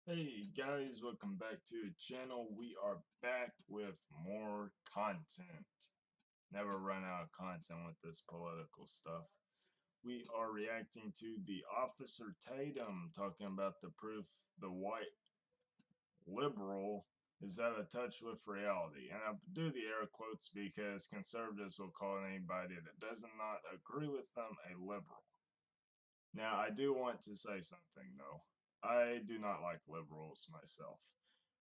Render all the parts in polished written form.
Hey guys, welcome back to the channel. We are back with more content. Never run out of content with this political stuff. We are reacting to the Officer Tatum talking about the proof the white liberal is out of touch with reality. And I do the air quotes because conservatives will call anybody that does not agree with them a liberal. Now, I do want to say something though. I do not like liberals myself.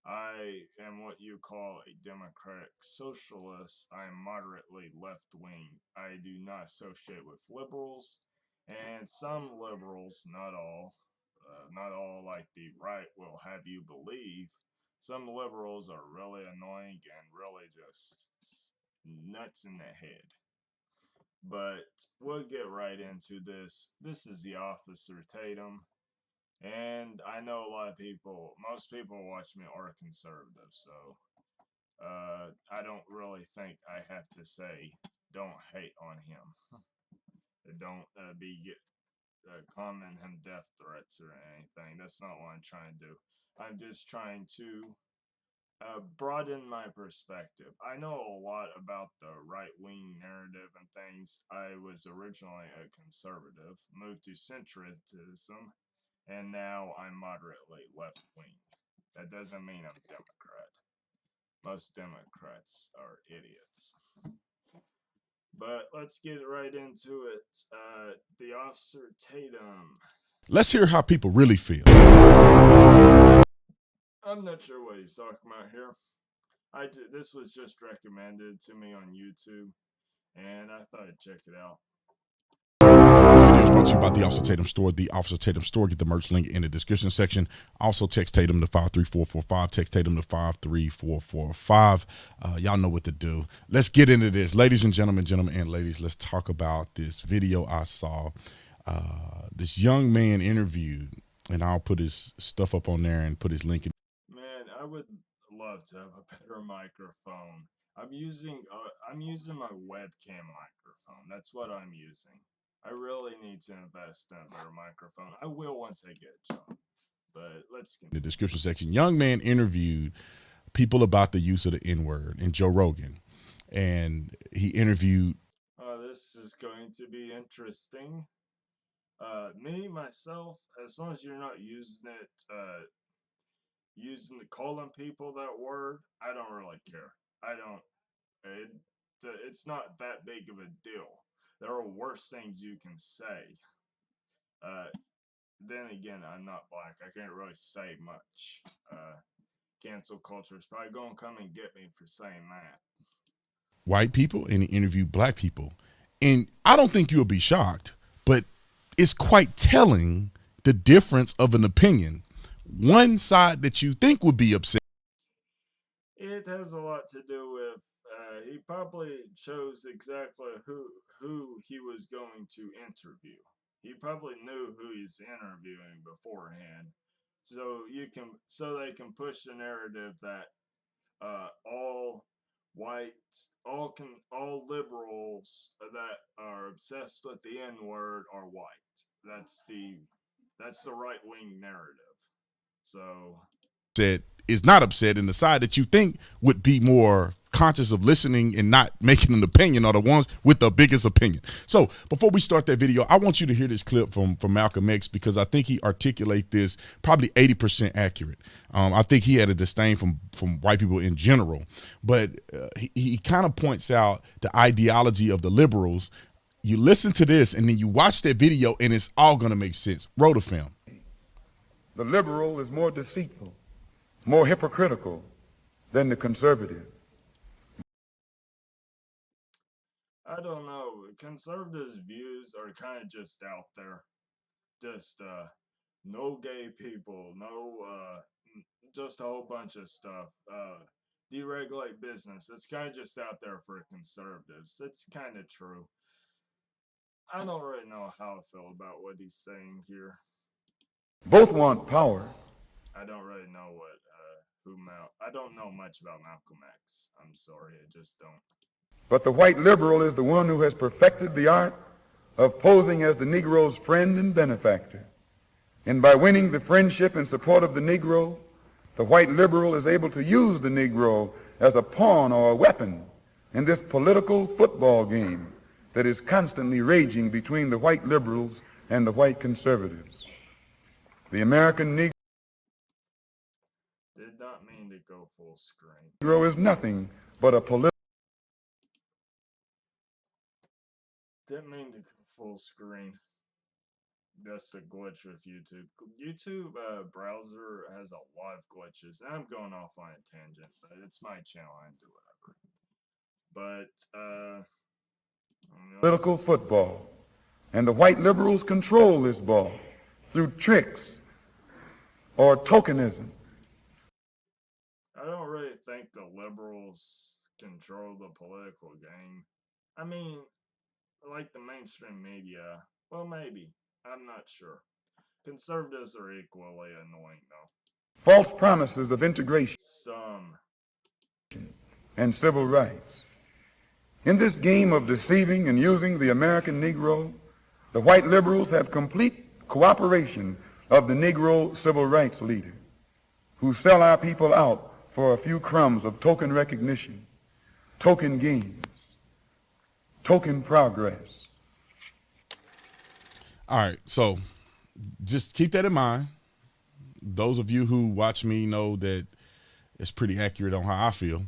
I am what you call a democratic socialist. I am moderately left wing. I do not associate with liberals, and some liberals, not all like the right will have you believe. Some liberals are really annoying and really just nuts in the head. But we'll get right into this. This is the Officer Tatum. And I know a lot of people, most people watch me are conservative, so I don't really think I have to say don't hate on him. Don't be calling him death threats or anything. That's not what I'm trying to do. I'm just trying to broaden my perspective. I know a lot about the right wing narrative and things. I was originally a conservative, moved to centrism, and now I'm moderately left wing. That doesn't mean I'm Democrat. Most Democrats are idiots. But let's get right into it. The Officer Tatum. Let's hear how people really feel. I'm not sure what he's talking about here. This was just recommended to me on YouTube, and I thought I'd check it out. This video is brought to you by the Officer Tatum Store. The Officer Tatum Store. Get the merch link in the description section. Also, text Tatum to 53445. Text Tatum to 53445. Y'all know what to do. Let's get into this. Ladies and gentlemen, and ladies, let's talk about this video I saw. This young man interviewed, and I'll put his stuff up on there and put his link in. Man, I would love to have a better microphone. I'm using my webcam microphone. That's what I'm using. I really need to invest in a better microphone. I will once I get a job. But let's continue. The description section. Young man interviewed people about the use of the N-word in Joe Rogan, and he interviewed. This is going to be interesting. Me myself, as long as you're not using it, calling people that word, I don't really care. I don't. It, it's not that big of a deal. There are worse things you can say. Uh, then again, I'm not black. I can't really say much. Cancel culture is probably going to come and get me for saying that. White people and he interviewed black people. And I don't think you'll be shocked, but it's quite telling the difference of an opinion. One side that you think would be upset. It has a lot to do with he probably chose exactly who he was going to interview. He probably knew who he's interviewing beforehand, so they can push the narrative that all white, all liberals that are obsessed with the N word are white. That's the right wing narrative. So Is not upset, and the side that you think would be more conscious of listening and not making an opinion are the ones with the biggest opinion. So before we start that video, I want you to hear this clip from Malcolm X, because I think he articulates this probably 80% accurate. I think he had a disdain from white people in general, but he kind of points out the ideology of the liberals. You listen to this and then you watch that video and it's all going to make sense. Roll the film. The liberal is more deceitful, more hypocritical than the conservative. I don't know. Conservatives' views are kind of just out there. Just no gay people, no just a whole bunch of stuff. Deregulate business. It's kind of just out there for conservatives. It's kind of true. I don't really know how I feel about what he's saying here. Both want power. I don't really know I don't know much about Malcolm X. I'm sorry, I just don't. But the white liberal is the one who has perfected the art of posing as the Negro's friend and benefactor. And by winning the friendship and support of the Negro, the white liberal is able to use the Negro as a pawn or a weapon in this political football game that is constantly raging between the white liberals and the white conservatives. The American Negro Did not mean to go full screen. is nothing but a political. Didn't mean to go full screen. That's a glitch with YouTube. YouTube browser has a lot of glitches. I'm going off on a tangent, but it's my channel. I can do whatever. But Political football. And the white liberals control this ball through tricks or tokenism. I don't really think the liberals control the political game. I mean, like the mainstream media, well, maybe. I'm not sure. Conservatives are equally annoying, though. False promises of integration Some. and civil rights. In this game of deceiving and using the American Negro, the white liberals have complete cooperation of the Negro civil rights leader, who sell our people out for a few crumbs of token recognition, token gains, token progress. All right, so just keep that in mind. Those of you who watch me know that it's pretty accurate on how I feel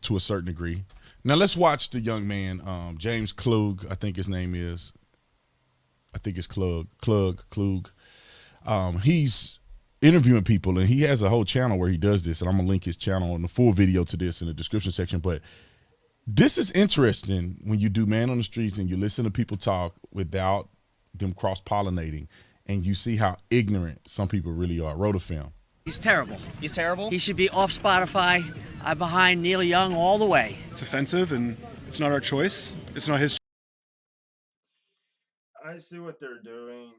to a certain degree. Now let's watch the young man, James Klug, I think his name is. I think it's Klug. He's interviewing people, and he has a whole channel where he does this, and I'm gonna link his channel and the full video to this in the description section. But this is interesting when you do Man on the Streets and you listen to people talk without them cross-pollinating, and you see how ignorant some people really are. Wrote a film. He's terrible. He's terrible? He should be off Spotify. I'm behind Neil Young all the way. It's offensive, and it's not our choice. It's not his. I see what they're doing.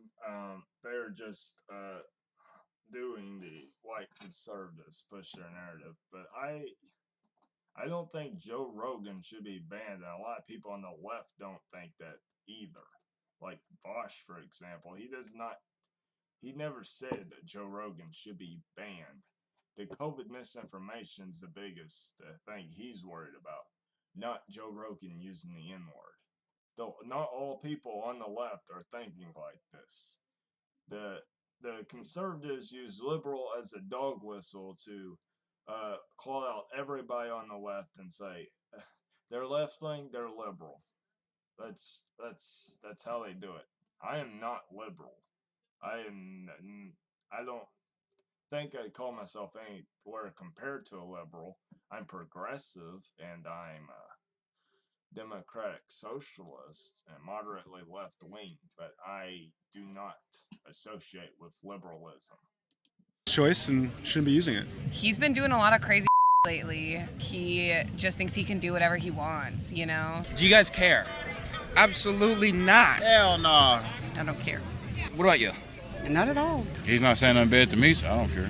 They're just doing the white conservatives push their narrative, but I don't think Joe Rogan should be banned, and a lot of people on the left don't think that either. Like Bosch, for example, he never said that Joe Rogan should be banned. The COVID misinformation is the biggest thing he's worried about, not Joe Rogan using the N-word. Though not all people on the left are thinking like this. The conservatives use liberal as a dog whistle to call out everybody on the left and say they're left wing, they're liberal. That's how they do it. I am not liberal. I don't think I call myself anywhere compared to a liberal. I'm progressive and I'm democratic socialist and moderately left wing, but I do not associate with liberalism. Choice and shouldn't be using it. He's been doing a lot of crazy lately. He just thinks he can do whatever he wants, you know? Do you guys care? Absolutely not. Hell no. I don't care. What about you? Not at all. He's not saying nothing bad to me, so I don't care.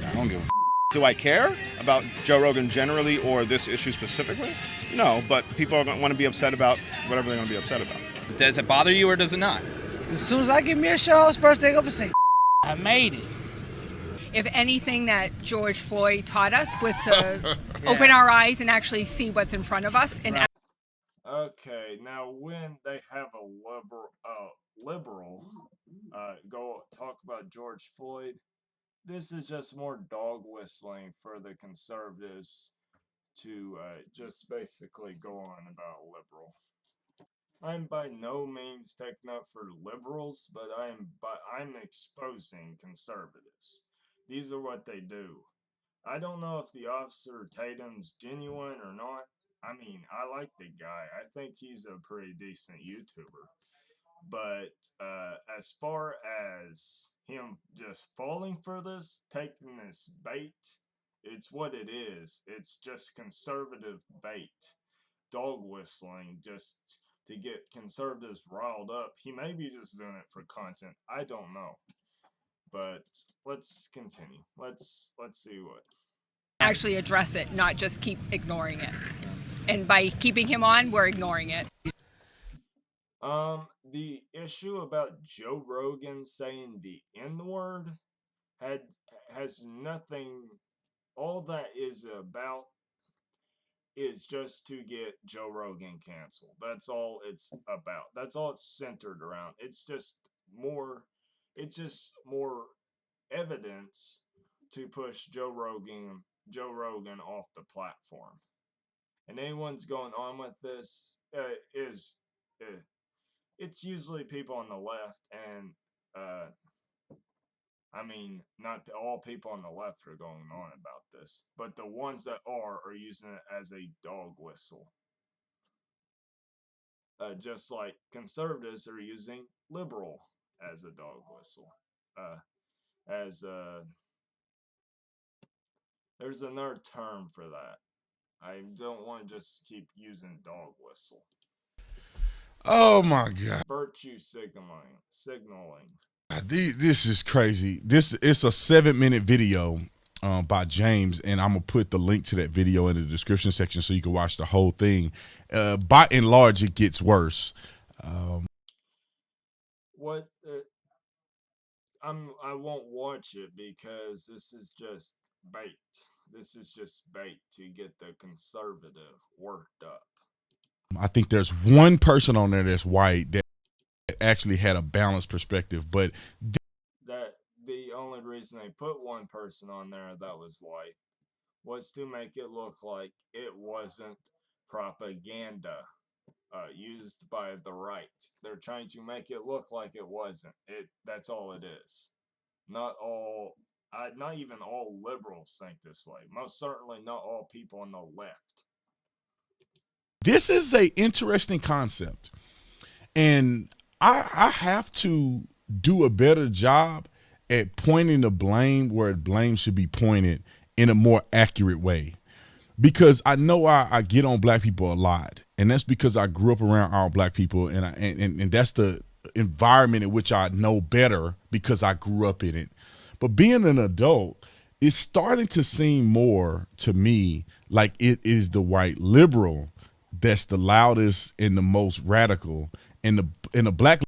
I don't give a Do I care about Joe Rogan generally or this issue specifically? No, but people are going to want to be upset about whatever they're going to be upset about. Does it bother you or does it not? As soon as I get me a show, it's first thing I'm gonna say, I made it. If anything that George Floyd taught us was to open our eyes and actually see what's in front of us. And Okay, now when they have a liberal go talk about George Floyd, this is just more dog whistling for the conservatives to just basically go on about liberal. I'm by no means taking up for liberals, but I'm exposing conservatives. These are what they do. I don't know if the Officer Tatum's genuine or not. I mean, I like the guy. I think he's a pretty decent YouTuber. But as far as him just falling for this, taking this bait, it's what it is. It's just conservative bait. Dog whistling just to get conservatives riled up. He may be just doing it for content. I don't know. But let's continue. Let's see what. actually address it, not just keep ignoring it. And by keeping him on, we're ignoring it. The issue about Joe Rogan saying the N word had has nothing. All that is about is just to get Joe Rogan canceled. That's all it's about. That's all it's centered around. More. It's just more evidence to push Joe Rogan off the platform. And anyone's going on with this is it's usually people on the left, and uh, I mean, not all people on the left are going on about this, but the ones that are using it as a dog whistle. Just like conservatives are using liberal as a dog whistle. As There's another term for that. I don't want to just keep using dog whistle. Oh my God. Virtue signaling. This is crazy. It's a 7-minute video by James, and I'm gonna put the link to that video in the description section so you can watch the whole thing. By and large, it gets worse. What I won't watch it because this is just bait. This is just bait to get the conservative worked up. I think there's one person on there that's white that actually had a balanced perspective, but That the only reason they put one person on there that was white was to make it look like it wasn't propaganda used by the right. They're trying to make it look like it wasn't. That's all it is. Not even all liberals think this way. Most certainly not all people on the left. this is a interesting concept, and I have to do a better job at pointing the blame where blame should be pointed in a more accurate way. Because I know I get on black people a lot, and that's because I grew up around all black people, and that's the environment in which I know better because I grew up in it. But being an adult, it's starting to seem more to me like it is the white liberal that's the loudest and the most radical, and the black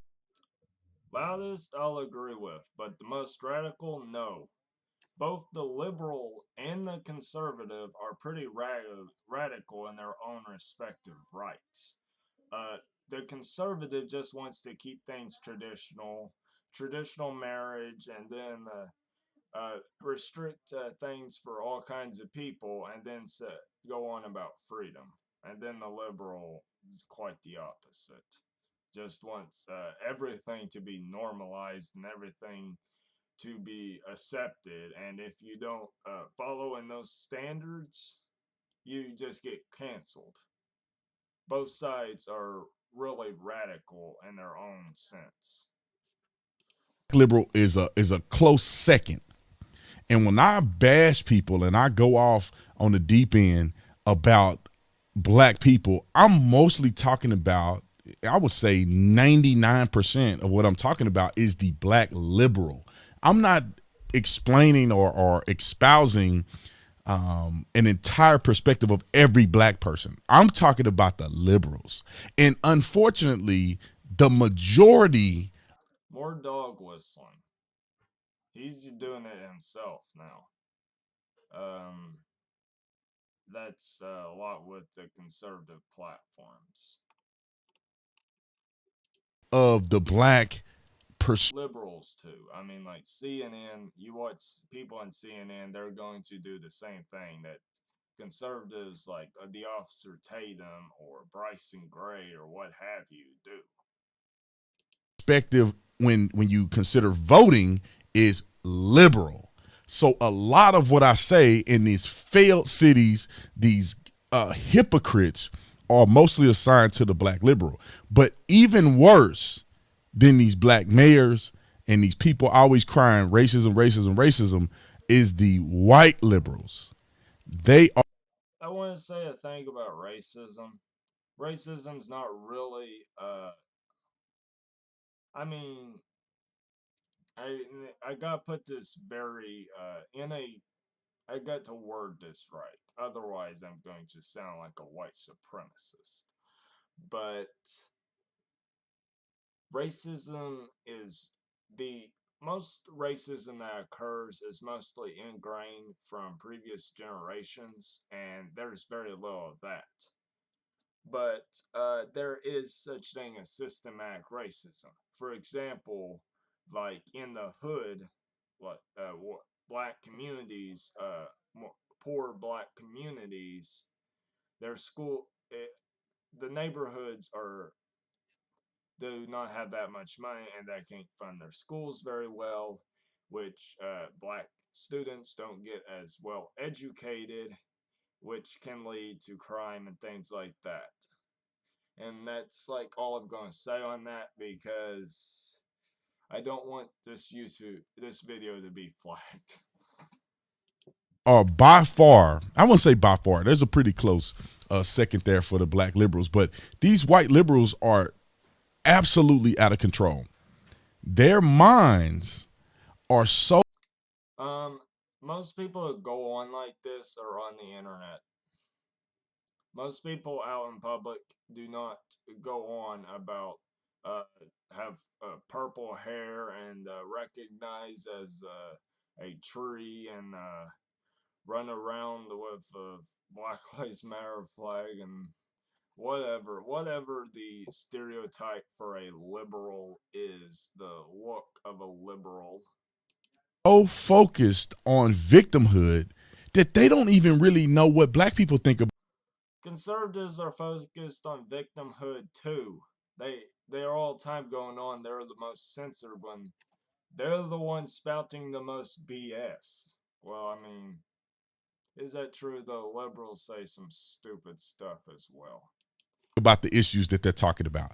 Loudest, I'll agree with, but the most radical, no. Both the liberal and the conservative are pretty radical in their own respective rights. Uh, the conservative just wants to keep things traditional marriage, and then restrict things for all kinds of people, and then go on about freedom. And then the liberal is quite the opposite. Just wants everything to be normalized and everything to be accepted. And if you don't follow in those standards, you just get canceled. Both sides are really radical in their own sense. liberal is a close second. And when I bash people and I go off on the deep end about black people, I'm mostly talking about, I would say 99% of what I'm talking about is the black liberal. I'm not explaining or espousing an entire perspective of every black person. I'm talking about the liberals. And unfortunately, the majority. More dog whistling. He's doing it himself now. Um, that's a lot with the conservative platforms. Of the black Liberals too. I mean, like CNN. You watch people on CNN; they're going to do the same thing that conservatives like the Officer Tatum or Bryson Gray or what have you do. perspective when you consider voting is liberal. So a lot of what I say in these failed cities, these hypocrites are mostly assigned to the black liberal. But even worse than these black mayors and these people always crying racism, racism, racism is the white liberals. They are. I want to say a thing about racism. Racism's not really. I mean, I gotta put this very in a. I got to word this right. Otherwise, I'm going to sound like a white supremacist. But racism is the most racism that occurs is mostly ingrained from previous generations, and there's very little of that. But there is such thing as systematic racism. For example, like in the hood, what black communities, poor black communities, their school, the neighborhoods are do not have that much money and they can't fund their schools very well, which black students don't get as well educated, which can lead to crime and things like that. And that's like all I'm going to say on that because I don't want this video to be flagged. Are by far, I won't say by far, there's a pretty close second there for the black liberals, but these white liberals are absolutely out of control. Their minds are so. Most people who go on like this are on the internet. Most people out in public do not go on about uh, have purple hair and recognize as a tree and run around with a Black Lives Matter flag and whatever the stereotype for a liberal is, the look of a liberal. So focused on victimhood that they don't even really know what black people think about. Conservatives are focused on victimhood too. They are all the time going on. They're the most censored when they're the ones spouting the most BS. Well, I mean, is that true? The liberals say some stupid stuff as well. About the issues that they're talking about.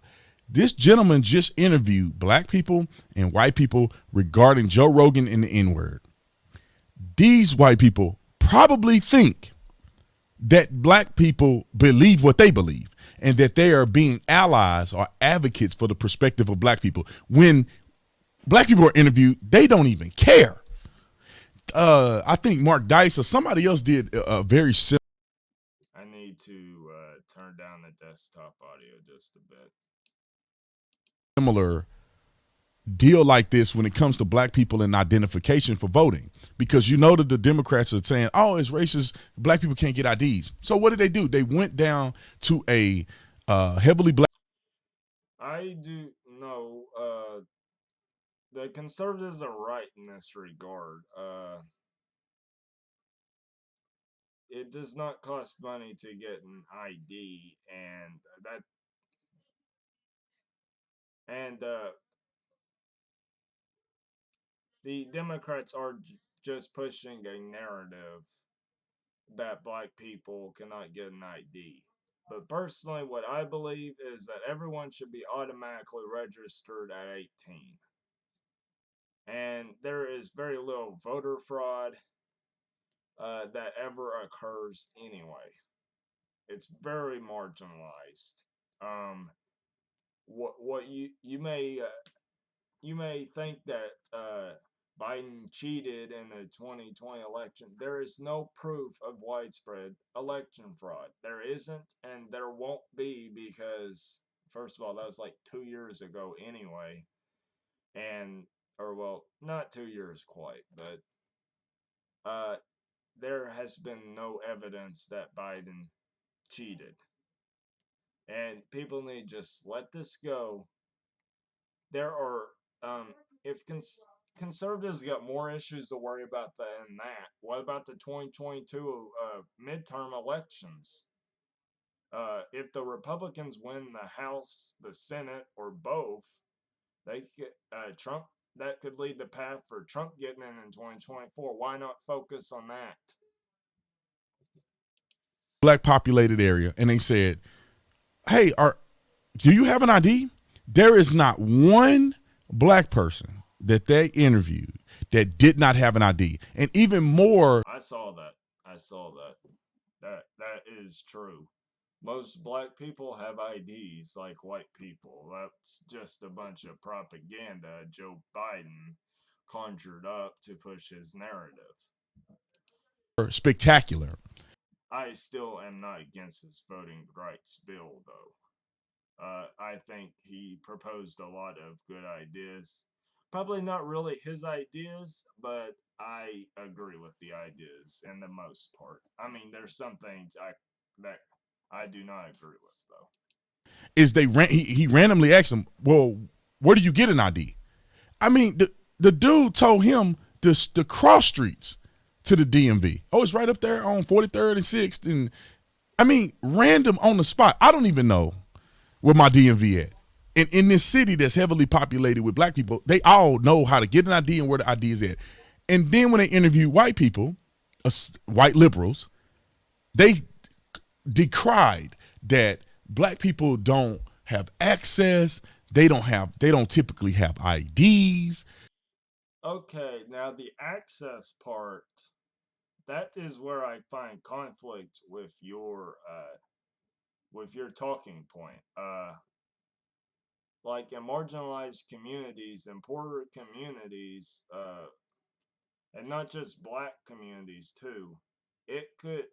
This gentleman just interviewed black people and white people regarding Joe Rogan and the N-word. These white people probably think that black people believe what they believe and that they are being allies or advocates for the perspective of black people. When black people are interviewed, they don't even care. I think Mark Dice or somebody else did a very similar. I need to turn down the desktop audio just a bit. Similar deal like this when it comes to black people and identification for voting, because you know that the Democrats are saying, oh, it's racist, black people can't get IDs. So what did they do? They went down to a heavily black. I do know the conservatives are right in this regard. It does not cost money to get an ID, and the Democrats are just pushing a narrative that black people cannot get an ID. But personally, what I believe is that everyone should be automatically registered at 18. And there is very little voter fraud that ever occurs anyway. It's very marginalized. What you may think that Biden cheated in the 2020 election. There is no proof of widespread election fraud. There isn't, and there won't be because, first of all, that was like 2 years ago anyway. And, or well, not 2 years quite, but there has been no evidence that Biden cheated. And people need to just let this go. There are, if conservatives got more issues to worry about than that, what about the 2022 midterm elections? If the Republicans win the House, the Senate, or both, they could, Trump that could lead the path for Trump getting in 2024. Why not focus on that? Black populated area, and they said, hey, do you have an ID? There is not one black person that they interviewed that did not have an ID. And even more, I saw that. That is true. Most black people have IDs like white people. That's just a bunch of propaganda Joe Biden conjured up to push his narrative. spectacular. I still am not against his voting rights bill, though. I think he proposed a lot of good ideas. Probably not really his ideas, but I agree with the ideas in the most part. I mean, there's some things that I do not agree with though. Is he randomly asked him, well, where do you get an ID? I mean, the dude told him the cross streets to the DMV. Oh, it's right up there on 43rd and 6th. And I mean, random on the spot. I don't even know where my DMV at. And in this city that's heavily populated with black people, they all know how to get an ID and where the ID is at. And then when they interview white people, white liberals, they decried that black people don't have access. They don't typically have IDs. Okay, now the access part, that is where I find conflict with your talking point. Like in marginalized communities and poorer communities, and not just black communities too,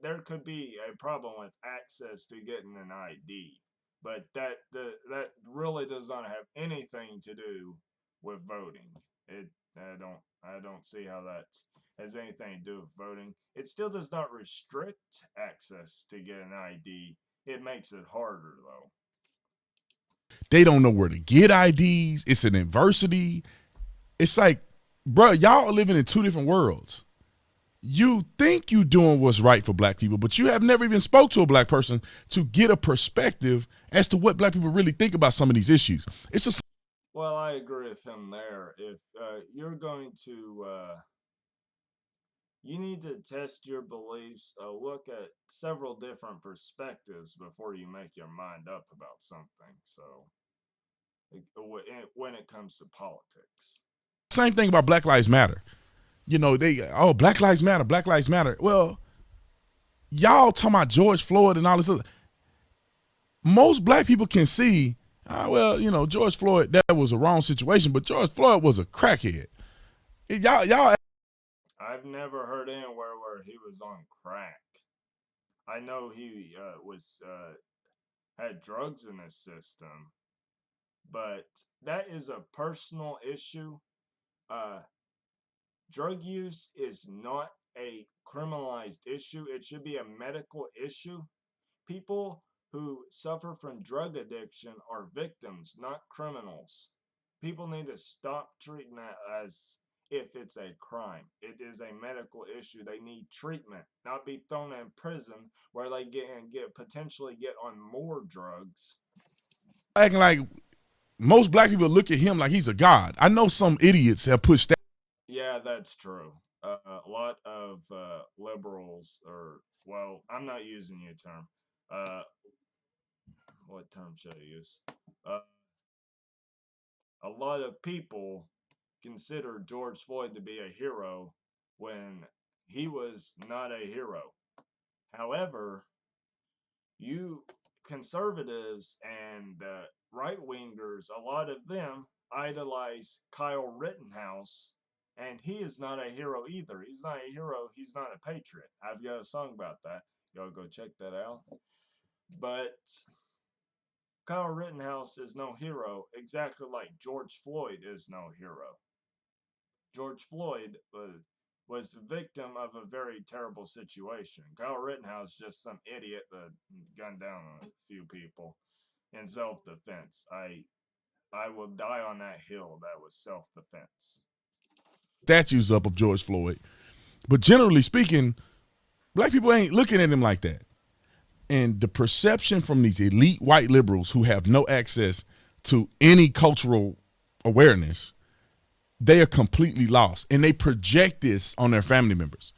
there could be a problem with access to getting an ID, but that really does not have anything to do with voting. It I don't see how that has anything to do with voting. It still does not restrict access to get an ID. It makes it harder though. They don't know where to get IDs. It's an adversity. It's like, bro, y'all are living in two different worlds. You think you doing what's right for black people, but you have never even spoke to a black person to get a perspective as to what black people really think about some of these issues. It's just. Well, I agree with him there. If you're going to, you need to test your beliefs, look at several different perspectives before you make your mind up about something. So, when it comes to politics. Same thing about Black Lives Matter. You know, Black Lives Matter, Black Lives Matter. Well, y'all talking about George Floyd and all this other. Most black people can see, George Floyd, that was a wrong situation, but George Floyd was a crackhead. Y'all. I've never heard anywhere where he was on crack. I know he had drugs in his system, but that is a personal issue. Drug use is not a criminalized issue. It should be a medical issue. People who suffer from drug addiction are victims, not criminals. People need to stop treating that as if it's a crime. It is a medical issue. They need treatment, not be thrown in prison where they potentially get on more drugs. Acting like most black people look at him like he's a god. I know some idiots have pushed that. Yeah, that's true. A lot of liberals, well, I'm not using your term. What term should I use? A lot of people consider George Floyd to be a hero when he was not a hero. However, you conservatives and right-wingers, a lot of them idolize Kyle Rittenhouse, and he is not a hero either. He's not a hero. He's not a patriot. I've got a song about that. Y'all go check that out. But Kyle Rittenhouse is no hero, exactly like George Floyd is no hero. George Floyd was the victim of a very terrible situation. Kyle Rittenhouse just some idiot that gunned down a few people in self-defense. I will die on that hill. That was self-defense. Statues up of George Floyd. But generally speaking, black people ain't looking at him like that. And the perception from these elite white liberals who have no access to any cultural awareness, they are completely lost. And they project this on their family members.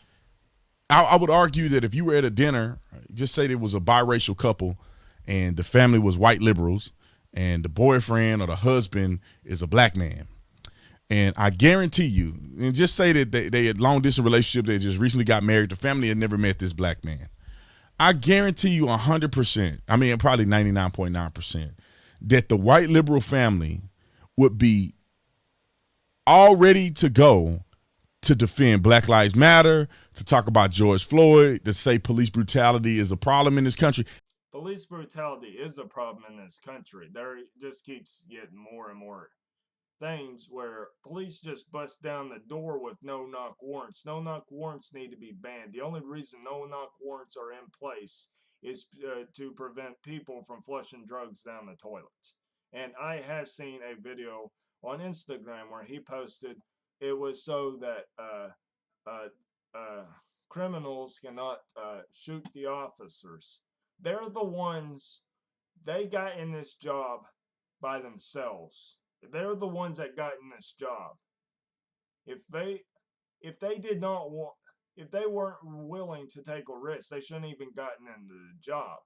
I would argue that if you were at a dinner, just say there was a biracial couple and the family was white liberals and the boyfriend or the husband is a black man. And I guarantee you, and just say that they had long distance relationship, they just recently got married, the family had never met this black man. I guarantee you 100%, I mean probably 99.9%, that the white liberal family would be all ready to go to defend Black Lives Matter, to talk about George Floyd, to say police brutality is a problem in this country. police brutality is a problem in this country. There just keeps getting more and more things where police just bust down the door with no knock warrants. No knock warrants need to be banned. The only reason no knock warrants are in place is to prevent people from flushing drugs down the toilets. And I have seen a video on Instagram where he posted it was so that uh, uh, criminals cannot shoot the officers. They're the ones, they got in this job by themselves. They're the ones that got in this job. If they did not want, if they weren't willing to take a risk, they shouldn't even gotten into the job.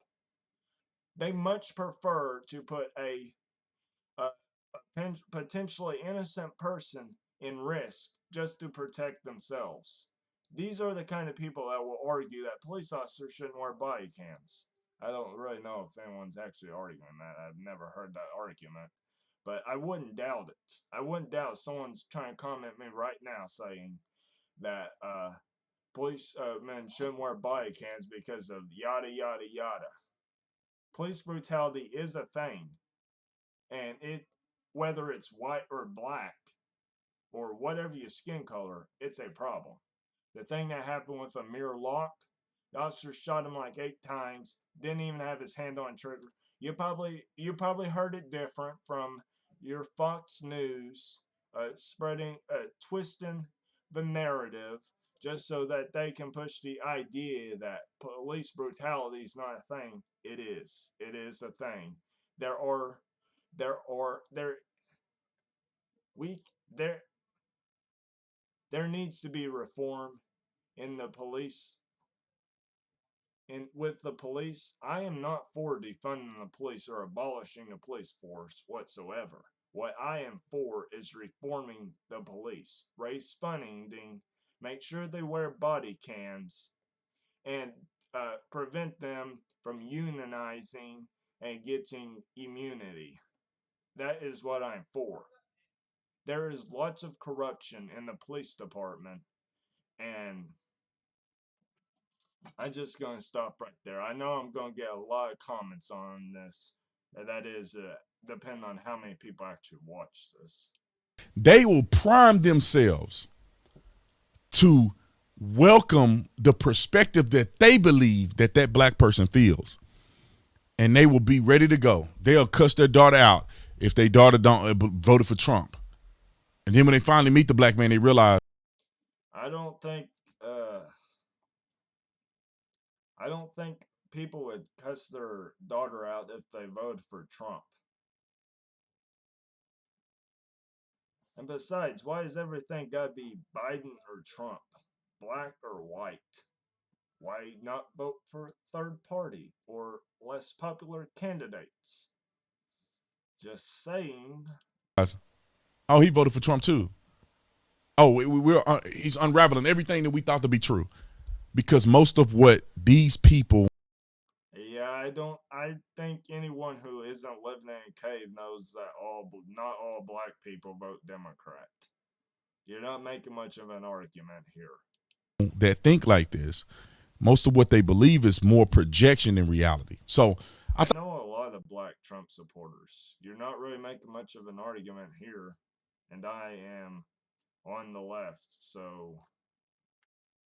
They much prefer to put a potentially innocent person in risk just to protect themselves. These are the kind of people that will argue that police officers shouldn't wear body cams. I don't really know if anyone's actually arguing that. I've never heard that argument, but I wouldn't doubt it. I wouldn't doubt someone's trying to comment me right now saying that police men shouldn't wear body cams because of yada yada yada. Police brutality is a thing, and it, whether it's white or black or whatever your skin color, it's a problem. The thing that happened with Amir Locke, the officer shot him like 8 times, didn't even have his hand on trigger. You probably heard it different from your Fox News twisting the narrative just so that they can push the idea that police brutality is not a thing. It is. It is a thing. There are there are there we there needs to be reform in the police. And with the police, I am not for defunding the police or abolishing the police force whatsoever. What I am for is reforming the police, raise funding, make sure they wear body cams, and prevent them from unionizing and getting immunity. That is what I'm for. There is lots of corruption in the police department, and I'm just going to stop right there. I know I'm going to get a lot of comments on this. That is, depending on how many people actually watch this. They will prime themselves to welcome the perspective that they believe that that black person feels. And they will be ready to go. They'll cuss their daughter out if their daughter don't voted for Trump. And then when they finally meet the black man, they realize I don't think I don't think people would cuss their daughter out if they voted for Trump. And besides, why does everything gotta be Biden or Trump? Black or white? Why not vote for third party or less popular candidates? Just saying. oh, he voted for Trump too. Oh, he's unraveling everything that we thought to be true. Because most of what these people. Yeah, I think anyone who isn't living in a cave knows that not all black people vote Democrat. You're not making much of an argument here. That think like this, most of what they believe is more projection than reality. So I know a lot of black Trump supporters. You're not really making much of an argument here, and I am on the left, so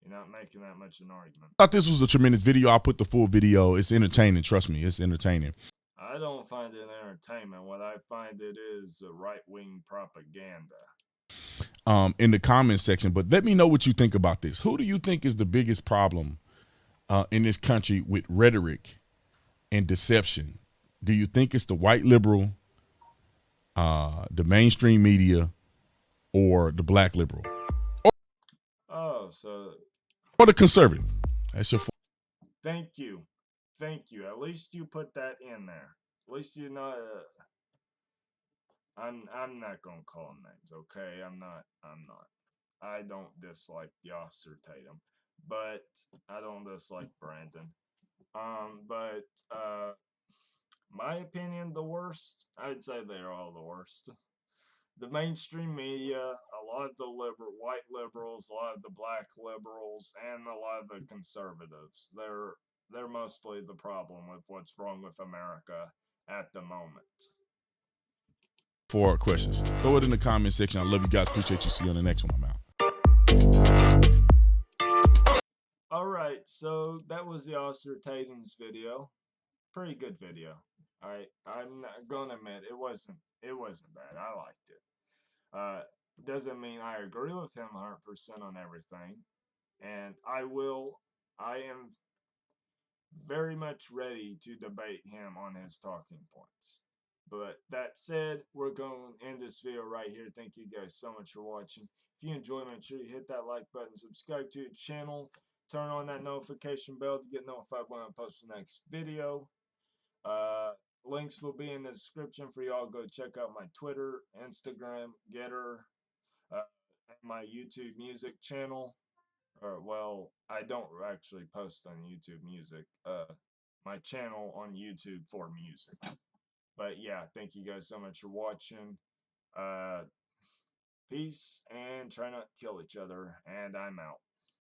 you're not making that much of an argument. I thought this was a tremendous video. I'll put the full video. It's entertaining. Trust me, it's entertaining. I don't find it entertainment. What I find it is right-wing propaganda. In the comment section, but let me know what you think about this. Who do you think is the biggest problem in this country with rhetoric and deception? Do you think it's the white liberal, the mainstream media, or the black liberal? Or the conservative? That's your. Thank you. At least you put that in there. At least you're not. I'm not gonna call him names, okay? I'm not. I don't dislike the Officer Tatum, but I don't dislike Brandon. But my opinion, the worst. I'd say they're all the worst. The mainstream media, a lot of the white liberals, a lot of the black liberals, and a lot of the conservatives. they're mostly the problem with what's wrong with America at the moment. For questions, throw it in the comment section. I love you guys. Appreciate you. See you on the next one. I'm out. All right, so that was the Officer Tatum's video. Pretty good video. All right, I'm not gonna admit it wasn't bad. I liked it. Doesn't mean I agree with him 100% on everything, and I am very much ready to debate him on his talking points. But that said, we're going to end this video right here. Thank you guys so much for watching. If you enjoyed, make sure you hit that like button, subscribe to the channel, turn on that notification bell to get notified when I post the next video. Links will be in the description for y'all. Go check out my Twitter, Instagram, Getter, and my YouTube music channel. Well, I don't actually post on YouTube music. My channel on YouTube for music. But yeah, thank you guys so much for watching. Peace and try not to kill each other. And I'm out.